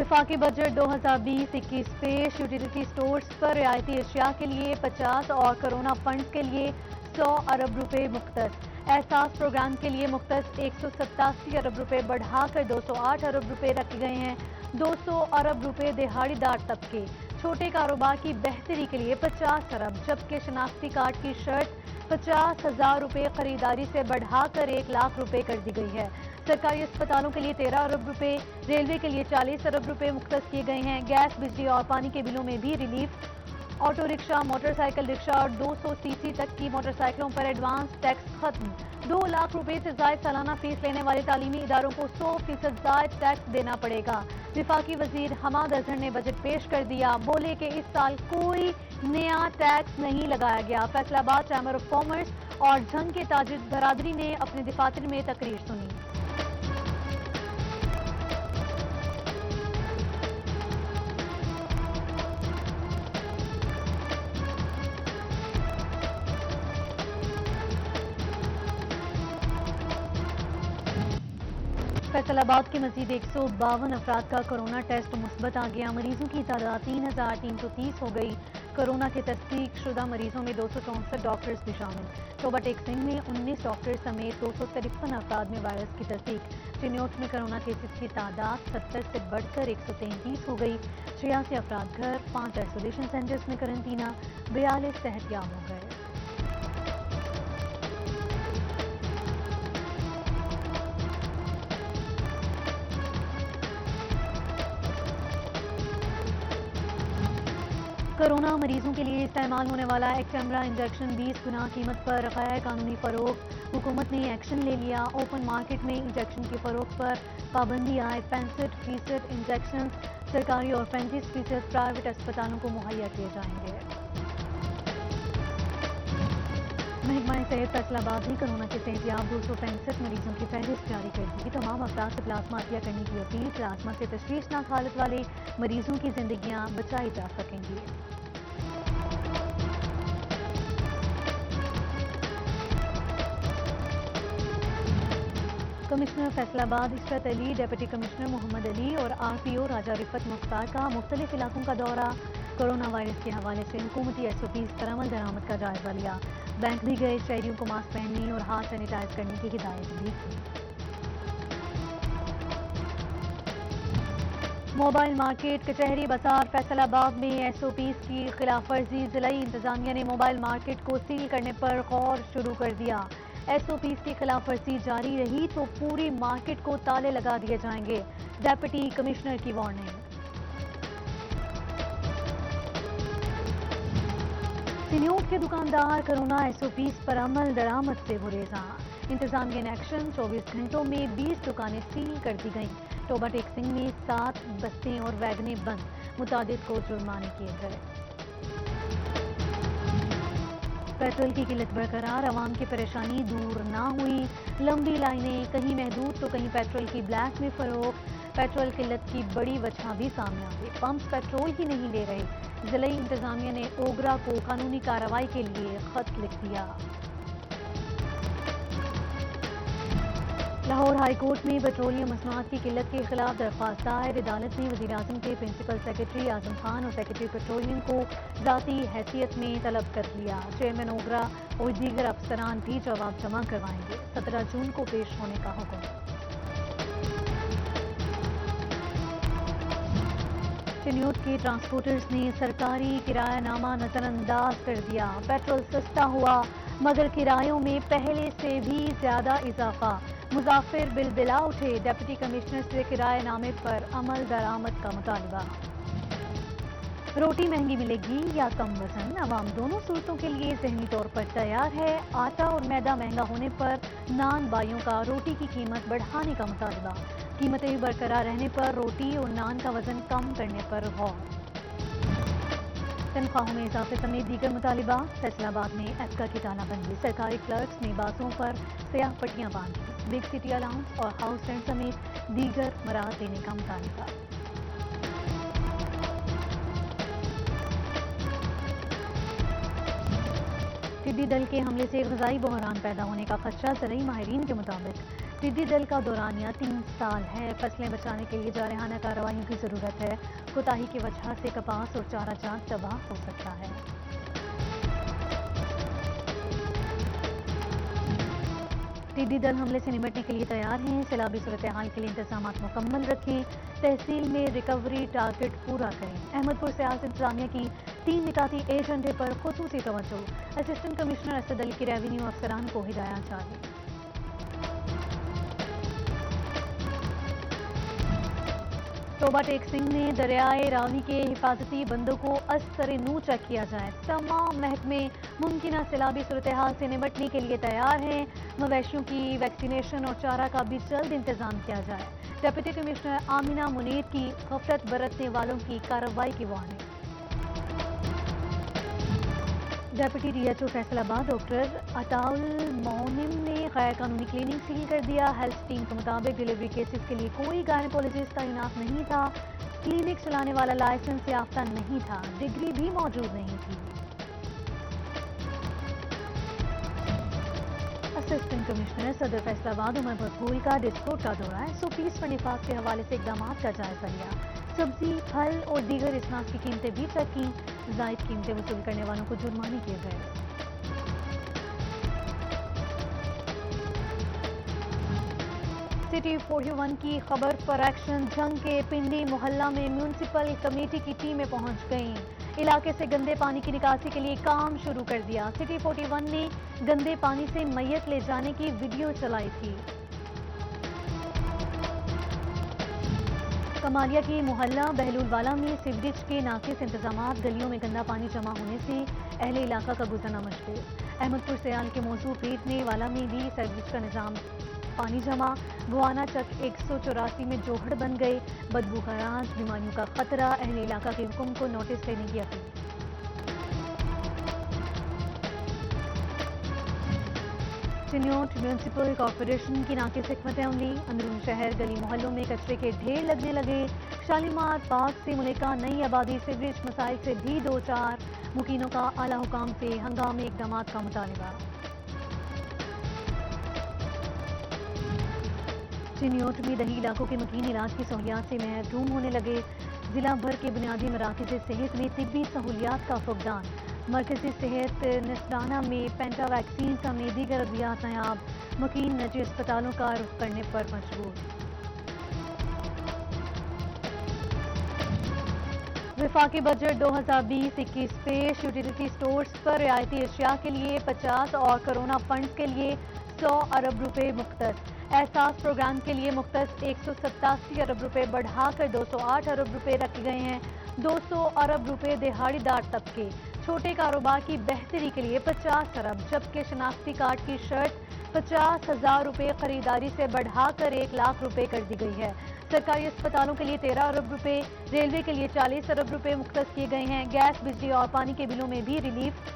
وفاقی بجٹ 2020-21 پیش utility stores پر رعایتی اشیاء کے لیے 50 اور کرونا فنڈز کے لیے 100 ارب روپے مختص۔ احساس پروگرام کے لیے مختص 187 ارب روپے بڑھا کر 208 ارب روپے رکھے گئے ہیں۔ 200 ارب روپے دہاڑی دار طبقے، چھوٹے کاروبار کی بہتری کے لیے 50 ارب، جبکہ شناختی کارڈ کی شرط 50,000 روپے خریداری سے بڑھا کر 1 لاکھ روپے کر دی گئی ہے۔ سرکاری اسپتالوں کے لیے 13 ارب روپے، ریلوے کے لیے 40 ارب روپے مختص کیے گئے ہیں۔ گیس، بجلی اور پانی کے بلوں میں بھی ریلیف۔ آٹو رکشہ، موٹر سائیکل رکشہ اور 200 سی سی تک کی موٹر سائیکلوں پر ایڈوانس ٹیکس ختم۔ 2 لاکھ روپے سے زائد سالانہ فیس لینے والے تعلیمی اداروں کو 100% زائد ٹیکس دینا پڑے گا۔ وفاقی وزیر حماد اظہر نے بجٹ پیش کر دیا، بولے کہ اس سال کوئی نیا ٹیکس نہیں لگایا گیا۔ فیصل آباد چیمبر آف کامرس اور جھنگ کے تاجر برادری نے اپنے دفاتر میں تقریر سنی۔ فیصل آباد کے مزید 152 افراد کا کرونا ٹیسٹ مثبت آ گیا۔ مریضوں کی تعداد 3,330 ہو گئی۔ کرونا کے تصدیق شدہ مریضوں میں 264 ڈاکٹرز بھی شامل۔ ٹوبہ ٹیک سنگھ میں 19 ڈاکٹرز سمیت 253 افراد میں وائرس کی تصدیق۔ چنیوٹ میں کرونا کیسز کی تعداد 70 سے بڑھ کر 133 ہو گئی۔ 86 افراد گھر، 5 آئسولیشن سینٹرز میں قرنطینہ، 42 صحت یاب ہو گئے۔ کرونا مریضوں کے لیے استعمال ہونے والا ایکٹیمرا انجیکشن 20 گنا قیمت پر غیر قانونی فروخت۔ حکومت نے ایکشن لے لیا۔ اوپن مارکیٹ میں انجیکشن کی فروخت پر پابندی عائد۔ 65% انجیکشن سرکاری اور 35% پرائیویٹ اسپتالوں کو مہیا کیے جائیں گے۔ محکمہ صحت فیصل آباد نے کرونا کے صحتیاب 265 مریضوں کی فہرست جاری کر دی۔ تمام افراد سے پلازما عطیہ کرنے کی اپیل۔ پلازما سے تشویشناک حالت والے مریضوں کی زندگیاں بچائی جا سکیں گی۔ کمشنر فیصل آباد عشرت علی، ڈپٹی کمشنر محمد علی اور آر پی او راجہ رفت مختار کا مختلف علاقوں کا دورہ۔ کرونا وائرس کے حوالے سے حکومتی SOPs پر عمل درآمد کا جائزہ لیا۔ بینک بھی گئے، شہریوں کو ماسک پہننے اور ہاتھ سینیٹائز کرنے کی ہدایت بھی کی۔ موبائل مارکیٹ، کچہری بازار فیصل آباد میں SOPs کی خلاف ورزی۔ ضلعی انتظامیہ نے موبائل مارکیٹ کو سیل کرنے پر غور شروع کر دیا۔ SOPs کی خلاف ورزی جاری رہی تو پوری مارکیٹ کو تالے لگا دیے جائیں گے، ڈپٹی کمشنر کی وارننگ۔ سنیوٹ کے دکاندار کرونا SOPs پر عمل درآمد سے گریزاں۔ انتظامیہ نے ایکشن، 24 گھنٹوں میں 20 دکانیں سیل کر دی گئیں۔ ٹوبہ ٹیک سنگھ میں 7 بسیں اور ویگنیں بند، متعدد کو جرمانے کیے گئے۔ پیٹرول کی قلت برقرار، عوام کی پریشانی دور نہ ہوئی۔ لمبی لائنیں، کہیں محدود تو کہیں پیٹرول کی بلیک میں فروخت۔ پیٹرول قلت کی بڑی وجہ بھی سامنے آ گئی، پمپس پیٹرول ہی نہیں دے رہے۔ ضلعی انتظامیہ نے اوگرا کو قانونی کارروائی کے لیے خط لکھ دیا۔ لاہور ہائی کورٹ میں پیٹرولیم مصنوعات کی قلت کے خلاف درخواست دائر۔ عدالت نے وزیراعظم کے پرنسپل سیکرٹری اعظم خان اور سیکرٹری پیٹرولیم کو ذاتی حیثیت میں طلب کر لیا۔ چیئرمین اوگرا اور دیگر افسران بھی جواب جمع کروائیں گے۔ 17 جون کو پیش ہونے کا حکم۔ چنیوٹ کے ٹرانسپورٹرز نے سرکاری کرایہ نامہ نظر انداز کر دیا۔ پیٹرول سستا ہوا مگر کرایوں میں پہلے سے بھی زیادہ اضافہ۔ مسافر بلبلا اٹھے، ڈپٹی کمشنر سے کرایہ نامے پر عمل درآمد کا مطالبہ۔ روٹی مہنگی ملے گی یا کم وزن، عوام دونوں صورتوں کے لیے ذہنی طور پر تیار ہے۔ آٹا اور میدا مہنگا ہونے پر نان بائیوں کا روٹی کی قیمت بڑھانے کا مطالبہ۔ قیمتیں برقرار رہنے پر روٹی اور نان کا وزن کم کرنے پر غور۔ تنخواہوں میں اضافے سمیت دیگر مطالبات۔ فیصل آباد میں ایپکا کی تالہ بندی، سرکاری کلرکس نے باسوں پر سیاہ پٹیاں باندھی۔ بگ سٹی الاؤنس اور ہاؤس رینٹ سمیت دیگر مراحت دینے کا مطالبہ۔ ٹڈی دل کے حملے سے غذائی بحران پیدا ہونے کا خدشہ زرعی ماہرین کے مطابق ٹڈی دل کا دورانیہ 3 سال ہے۔ فصلیں بچانے کے لیے جارحانہ کارروائیوں کی ضرورت ہے۔ کوتاہی کی وجہ سے کپاس اور چارہ جات تباہ ہو سکتا ہے۔ ٹڈی دل حملے سے نمٹنے کے لیے تیار ہیں۔ سیلابی صورتحال کے لیے انتظامات مکمل رکھیں۔ تحصیل میں ریکوری ٹارگٹ پورا کریں۔ احمد پور سیاحت انتظامیہ کی 3 نکاتی ایجنڈے پر خصوصی توجہ۔ اسسٹنٹ کمشنر اسد علی کی ریونیو افسران کو ہدایات جاری۔ توبہ ٹیک سنگھ نے دریائے راوی کے حفاظتی بندوں کو از سر نو چیک کیا جائے۔ تمام محکمے ممکنہ سیلابی صورتحال سے نمٹنے کے لیے تیار ہیں۔ مویشیوں کی ویکسینیشن اور چارہ کا بھی جلد انتظام کیا جائے۔ ڈپٹی کمشنر آمینہ منیر کی غفلت برتنے والوں کی کارروائی کی warning. Deputy D H O Faisalabad doctor عطاءالمعلم نے غیر قانونی کلینک سیل کر دیا۔ ہیلتھ ٹیم کے مطابق ڈیلیوری کیسز کے لیے کوئی گائنیکولوجسٹ تعینات نہیں تھا۔ کلینک چلانے والا لائسنس یافتہ نہیں تھا۔ ڈگری بھی موجود نہیں تھی۔ اسسٹنٹ کمشنر صدر فیصل آباد عمر مقبول کا ڈسکوٹ کا دورہ ہے۔ 100 پر نفاذ کے حوالے سے اقدامات کا جائزہ لیا۔ سبزی، پھل اور دیگر اصناف کی قیمتیں بھی چیک کیں۔ زائد قیمتیں وصول کرنے والوں کو جرمانے کیے گئے۔ سٹی 41 کی خبر پر ایکشن۔ جنگ کے پنڈی محلہ میں میونسپل کمیٹی کی ٹیمیں پہنچ گئیں۔ علاقے سے گندے پانی کی نکاسی کے لیے کام شروع کر دیا۔ سٹی 41 نے گندے پانی سے میت لے جانے کی ویڈیو چلائی تھی۔ کمالیہ کی محلہ بہلول والا میں سیوریج کے ناقص انتظامات، گلیوں میں گندا پانی جمع ہونے سے اہل علاقہ کا گزرنا مشکل۔ احمد پور سیال کے موضوع پیٹنے والا میں بھی سیوریج کا نظام پانی جمع، گوانا چک 184 میں جوہڑ بن گئے، بدبو خراش، بیماریوں کا خطرہ، اہل علاقہ کے حکم کو نوٹس لینے کی اپیل۔ چنیوٹ میونسپل کارپوریشن کی ناقص حکمت عملی، اندرون شہر گلی محلوں میں کچرے کے ڈھیر لگنے لگے۔ شالیمار پارک سے ملکہ نئی آبادی سیوریج مسائل سے بھی دوچار، مکینوں کا اعلی حکام سے ہنگامی اقدامات کا مطالبہ۔ چنیوٹ میں دیہی علاقوں کے مکین علاج کی سہولیات سے محروم ہونے لگے۔ ضلع بھر کے بنیادی مراکز صحت میں طبی سہولیات کا فقدان۔ مرکزی صحت نسبانہ میں پینٹا ویکسین سمیت دیگر ادویات نایاب، مکین نجی اسپتالوں کا رخ کرنے پر مجبور۔ وفاقی بجٹ 2020-21 پیش، یوٹیلیٹی سٹورز پر رعایتی اشیاء کے لیے 50 اور کرونا فنڈز کے لیے 100 ارب روپے مختص۔ احساس پروگرام کے لیے مختص 187 ارب روپے بڑھا کر 208 ارب روپے رکھے گئے ہیں۔ 200 ارب روپے دہاڑی دار طبقے، چھوٹے کاروبار کی بہتری کے لیے 50 ارب، جبکہ شناختی کارڈ کی شرط 50,000 روپے خریداری سے بڑھا کر 1 لاکھ روپے کر دی گئی ہے۔ سرکاری اسپتالوں کے لیے 13 ارب روپے، ریلوے کے لیے 40 ارب روپے مختص کیے گئے ہیں۔ گیس، بجلی اور پانی کے بلوں میں بھی ریلیف۔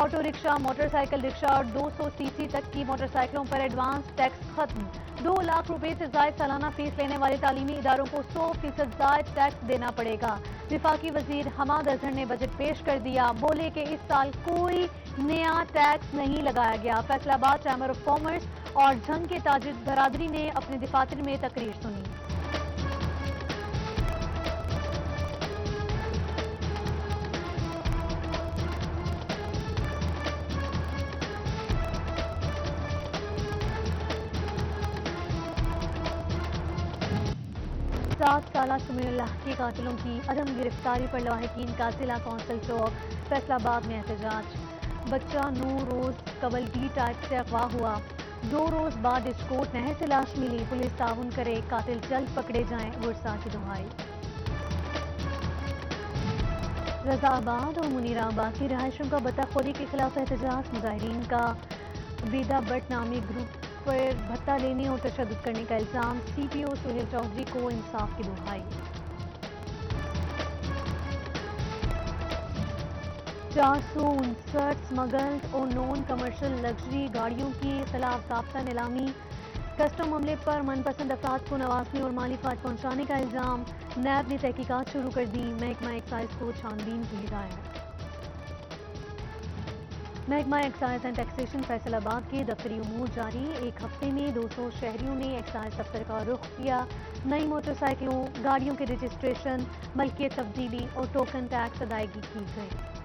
آٹو رکشہ، موٹر سائیکل رکشہ اور 200 سی سی تک کی موٹر سائیکلوں پر ایڈوانس ٹیکس ختم۔ 2 لاکھ روپے سے زائد سالانہ فیس لینے والے تعلیمی اداروں کو 100% زائد ٹیکس دینا پڑے گا۔ وفاقی وزیر حماد اظہر نے بجٹ پیش کر دیا، بولے کہ اس سال کوئی نیا ٹیکس نہیں لگایا گیا۔ فیصل آباد چیمبر آف کامرس اور جھنگ کے تاجر برادری نے اپنے دفاتر میں تقریر سنی۔ 7 سالہ سمیع اللہ کے قاتلوں کی عدم گرفتاری پر لاحقین کا ضلع کونسل چوک فیصل آباد میں احتجاج۔ بچہ 9 روز قبل بی ٹائپ سے اغوا ہوا، 2 روز بعد ڈسکوٹ نہر سے لاش ملی، پولیس تعاون کرے، قاتل جلد پکڑے جائیں، ورثاء کی دہائی۔ رضا آباد اور منیر آباد کی رہائشوں کا بطخ خوری کے خلاف احتجاج، مظاہرین کا بیدا بٹ نامی گروپ پر بھتہ لینے اور تشدد کرنے کا الزام، سی پی او سہیل چودھری کو انصاف کی دہائی۔ 459 سمگلڈ اور نان کمرشل لگژری گاڑیوں کی خلاف ضابطہ نیلامی، کسٹم عملے پر من پسند افراد کو نوازنے اور مالی فائدہ پہنچانے کا الزام، نیب نے تحقیقات شروع کر دی، محکمہ ایکسائز کو چھان بین کی ہدایت۔ محکمہ ایکسائز اینڈ ٹیکسیشن فیصل آباد کے دفتری امور جاری، ایک ہفتے میں 200 شہریوں نے ایکسائز دفتر کا رخ کیا۔ نئی موٹر سائیکلوں، گاڑیوں کے رجسٹریشن، ملکیت تبدیلی اور ٹوکن ٹیکس ادائیگی کی گئی۔